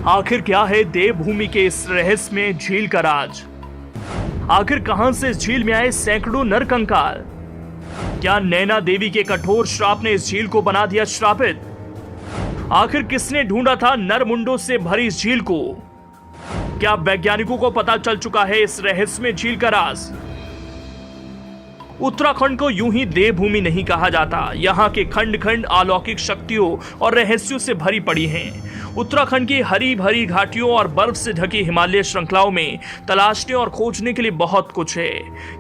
आखिर क्या है देवभूमि के इस रहस्यमय झील का राज? आखिर कहां से इस झील में आए सैकड़ों नरकंकाल? क्या नैना देवी के कठोर श्राप ने इस झील को बना दिया श्रापित? आखिर किसने ढूंढा था नरमुंडों से भरी इस झील को? क्या वैज्ञानिकों को पता चल चुका है इस रहस्यमय झील का राज? उत्तराखंड को यूं ही देवभूमि नहीं कहा जाता। यहाँ के खंड खंड अलौकिक शक्तियों और रहस्यों से भरी पड़ी हैं। उत्तराखंड की हरी भरी घाटियों और बर्फ से ढकी हिमालय श्रृंखलाओं में तलाशने और खोजने के लिए बहुत कुछ है।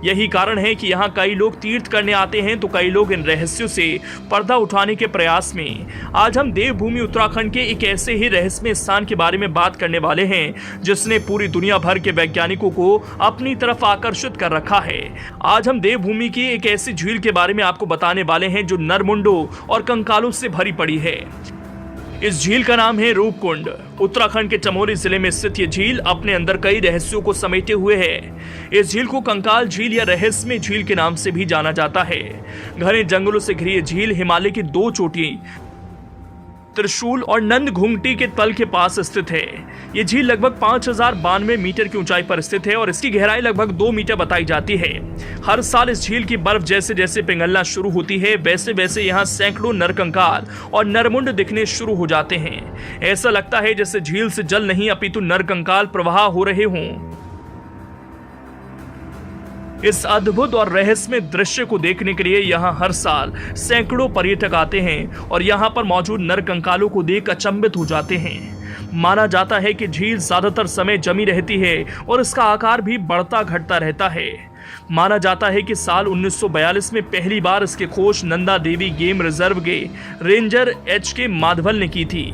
यही कारण है कि यहाँ कई लोग तीर्थ करने आते हैं तो कई लोग इन रहस्यों से पर्दा उठाने के प्रयास में। आज हम देवभूमि उत्तराखंड के एक ऐसे ही रहस्यमय स्थान के बारे में बात करने वाले हैं जिसने पूरी दुनिया भर के वैज्ञानिकों को अपनी तरफ आकर्षित कर रखा है। आज हम देवभूमि की एक ऐसी झील के बारे में आपको बताने वाले हैं जो नरमुंडों और कंकालों से भरी पड़ी है। इस झील का नाम है रूपकुंड। उत्तराखंड के चमोली जिले में स्थित यह झील अपने अंदर कई रहस्यों को समेटे हुए है। इस झील को कंकाल झील या रहस्यमय झील के नाम से भी जाना जाता है। घने जंगलों से घिरी यह झील हिमालय की दो चोटी त्रिशूल और नंद घुंगटी के तल के पास स्थित है। यह झील लगभग 5092 मीटर की ऊंचाई पर स्थित है और इसकी गहराई लगभग 2 मीटर बताई जाती है। हर साल इस झील की बर्फ जैसे जैसे पिघलना शुरू होती है वैसे वैसे यहाँ सैकड़ों नरकंकाल और नरमुंड दिखने शुरू हो जाते हैं। ऐसा लगता है जैसे झील से जल नहीं अपितु नरकंकाल प्रवाह हो रहे हों। इस अद्भुत और रहस्यमय दृश्य को देखने के लिए यहाँ हर साल सैकड़ों पर्यटक आते हैं और यहाँ पर मौजूद नरकंकालों को देख अचंभित हो जाते हैं। माना जाता है कि झील ज्यादातर समय जमी रहती है और इसका आकार भी बढ़ता घटता रहता है। माना जाता है कि साल 1942 में पहली बार इसकी खोज नंदा देवी गेम रिजर्व के रेंजर HK माधवल ने की थी।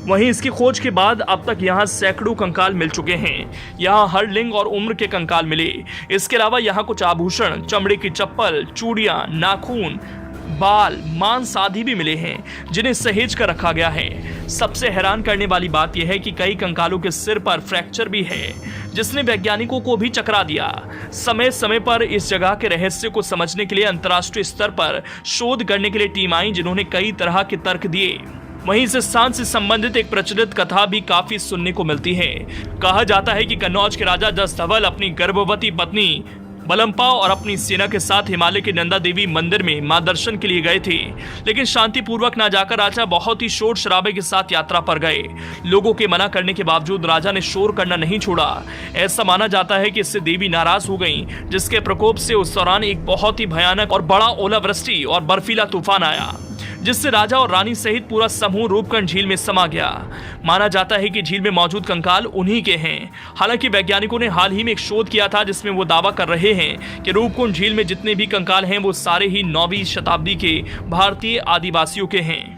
वहीं इसकी खोज के बाद अब तक यहाँ सैकड़ों कंकाल मिल चुके हैं। यहाँ हर लिंग और उम्र के कंकाल मिले। इसके अलावा यहाँ कुछ आभूषण, चमड़े की चप्पल, चूड़ियां, नाखून, बाल, मांस आदि भी मिले हैं जिन्हें सहेज कर रखा गया है। सबसे हैरान करने वाली बात यह है कि कई कंकालों के सिर पर फ्रैक्चर भी है जिसने वैज्ञानिकों को भी चकरा दिया। समय समय पर इस जगह के रहस्य को समझने के लिए अंतर्राष्ट्रीय स्तर पर शोध करने के लिए टीम आई जिन्होंने कई तरह के तर्क दिए। वहीं इस स्थान से संबंधित एक प्रचलित कथा भी काफी सुनने को मिलती है। कहा जाता है कि कन्नौज के राजा जस धवल अपनी गर्भवती पत्नी बलम्पा और अपनी सेना के साथ हिमालय के नंदा देवी मंदिर में मां दर्शन के लिए गए थे, लेकिन शांतिपूर्वक न जाकर राजा बहुत ही शोर शराबे के साथ यात्रा पर गए। लोगों के मना करने के बावजूद राजा ने शोर करना नहीं छोड़ा। ऐसा माना जाता है कि इससे देवी नाराज हो गईं, जिसके प्रकोप से उस दौरान एक बहुत ही भयानक और बड़ा ओलावृष्टि और बर्फीला तूफान आया जिससे राजा और रानी सहित पूरा समूह रूपकुंड झील में समा गया। माना जाता है कि झील में मौजूद कंकाल उन्हीं के हैं। हालांकि वैज्ञानिकों ने हाल ही में एक शोध किया था जिसमें वो दावा कर रहे हैं कि रूपकुंड झील में जितने भी कंकाल हैं वो सारे ही 9वीं शताब्दी के भारतीय आदिवासियों के हैं।